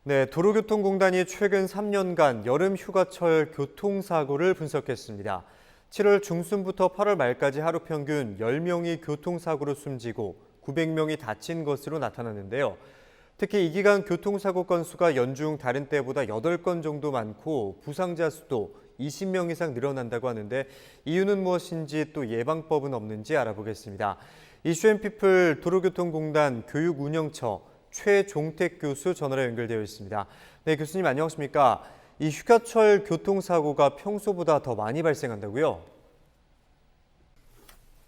네, 도로교통공단이 최근 3년간 여름 휴가철 교통사고를 분석했습니다. 7월 중순부터 8월 말까지 하루 평균 10명이 교통사고로 숨지고 900명이 다친 것으로 나타났는데요. 특히 이 기간 교통사고 건수가 연중 다른 때보다 8건 정도 많고 부상자 수도 20명 이상 늘어난다고 하는데 이유는 무엇인지 또 예방법은 없는지 알아보겠습니다. 이슈앤피플 도로교통공단 교육운영처 최종택 교수 전화로 연결되어 있습니다. 네, 교수님 안녕하십니까? 이 휴가철 교통사고가 평소보다 더 많이 발생한다고요?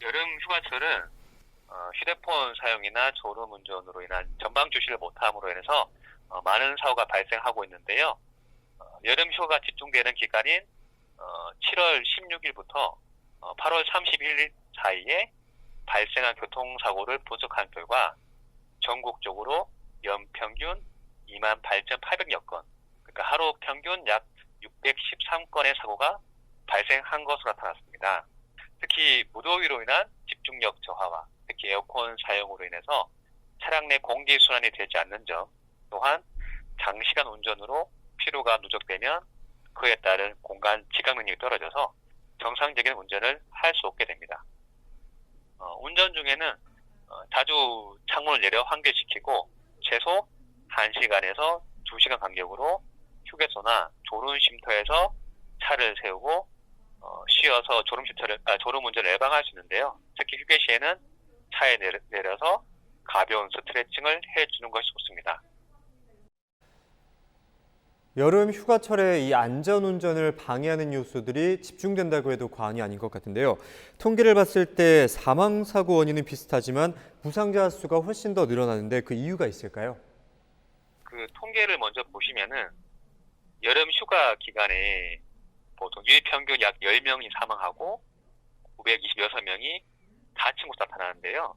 여름 휴가철은 휴대폰 사용이나 졸음운전으로 인한 전방 주시를 못함으로 인해서 많은 사고가 발생하고 있는데요. 여름 휴가가 집중되는 기간인 7월 16일부터 8월 31일 사이에 발생한 교통사고를 분석한 결과 전국적으로 연평균 28,800여 건, 그러니까 하루 평균 약 613건의 사고가 발생한 것으로 나타났습니다. 특히 무더위로 인한 집중력 저하와 특히 에어컨 사용으로 인해서 차량 내 공기 순환이 되지 않는 점, 또한 장시간 운전으로 피로가 누적되면 그에 따른 공간 지각 능력이 떨어져서 정상적인 운전을 할 수 없게 됩니다. 운전 중에는 자주 창문을 내려 환기시키고 최소 1시간에서 2시간 간격으로 휴게소나 졸음 쉼터에서 차를 세우고 쉬어서 졸음 운전을 예방할 수 있는데요. 특히 휴게 시에는 차에 내려서 가벼운 스트레칭을 해주는 것이 좋습니다. 여름 휴가철에 이 안전운전을 방해하는 요소들이 집중된다고 해도 과언이 아닌 것 같은데요. 통계를 봤을 때 사망사고 원인은 비슷하지만 부상자 수가 훨씬 더 늘어나는데 그 이유가 있을까요? 그 통계를 먼저 보시면은 여름 휴가 기간에 보통 일평균 약 10명이 사망하고 926명이 다친 것으로 나타나는데요.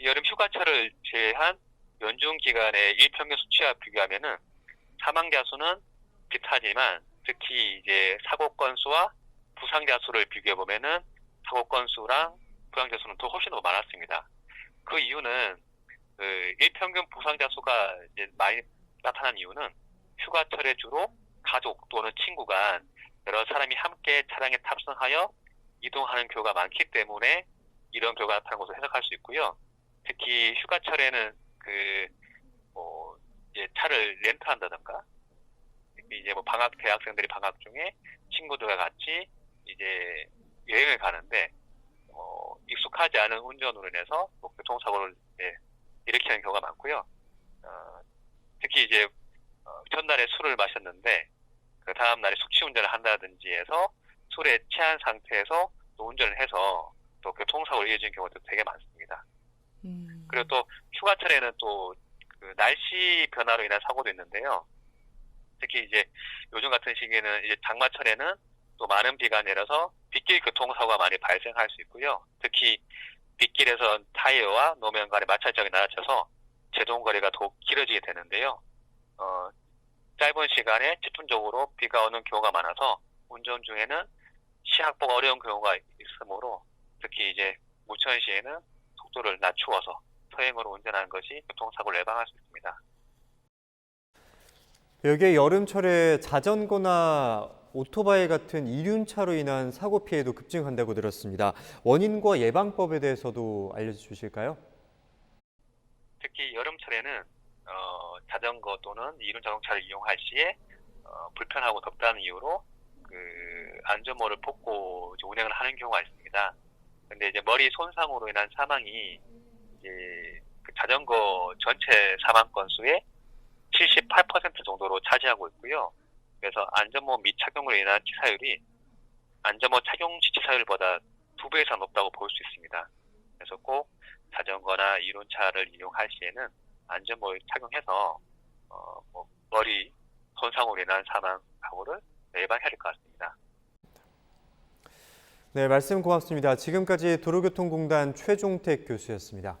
여름 휴가철을 제외한 연중 기간의 일평균 수치와 비교하면은 사망자 수는 비슷하지만 특히 이제 사고 건수와 부상자 수를 비교해 보면은 사고 건수랑 부상자 수는 더 훨씬 더 많았습니다. 그 이유는 일평균 부상자 수가 이제 많이 나타난 이유는 휴가철에 주로 가족 또는 친구 간 여러 사람이 함께 차량에 탑승하여 이동하는 경우가 많기 때문에 이런 경우가 나타나는 것으로 해석할 수 있고요. 특히 휴가철에는 이제 차를 렌트한다던가, 이제 뭐 대학생들이 방학 중에 친구들과 같이 이제 여행을 가는데, 익숙하지 않은 운전으로 인해서 교통사고를 일으키는 경우가 많고요. 특히 이제 전날에 술을 마셨는데, 그 다음날에 숙취 운전을 한다든지 해서 술에 취한 상태에서 또 운전을 해서 또 교통사고를 이어지는 경우도 되게 많습니다. 그리고 또 휴가철에는 또 그 날씨 변화로 인한 사고도 있는데요. 특히 이제 요즘 같은 시기에는 이제 장마철에는 또 많은 비가 내려서 빗길 교통사고가 많이 발생할 수 있고요. 특히 빗길에서 타이어와 노면 간의 마찰력이 낮아져서 제동 거리가 더욱 길어지게 되는데요. 짧은 시간에 집중적으로 비가 오는 경우가 많아서 운전 중에는 시약보가 어려운 경우가 있으므로 특히 이제 무천시에는 속도를 낮추어서 서행으로 운전하는 것이 교통사고를 예방할 수 있습니다. 여기에 여름철에 자전거나 오토바이 같은 이륜차로 인한 사고 피해도 급증한다고 들었습니다. 원인과 예방법에 대해서도 알려주실까요? 특히 여름철에는 자전거 또는 이륜 자동차를 이용할 시에 불편하고 덥다는 이유로 그 안전모를 벗고 운행을 하는 경우가 있습니다. 근데 이제 머리 손상으로 인한 사망이 이제 그 자전거 전체 사망 건수의 78% 정도로 차지하고 있고요. 그래서 안전모 미착용으로 인한 치사율이 안전모 착용 시 치사율보다 2배 이상 높다고 볼 수 있습니다. 그래서 꼭 자전거나 이륜차를 이용할 시에는 안전모를 착용해서 머리 손상으로 인한 사망 사고를 예방해야 될 것 같습니다. 네, 말씀 고맙습니다. 지금까지 도로교통공단 최종택 교수였습니다.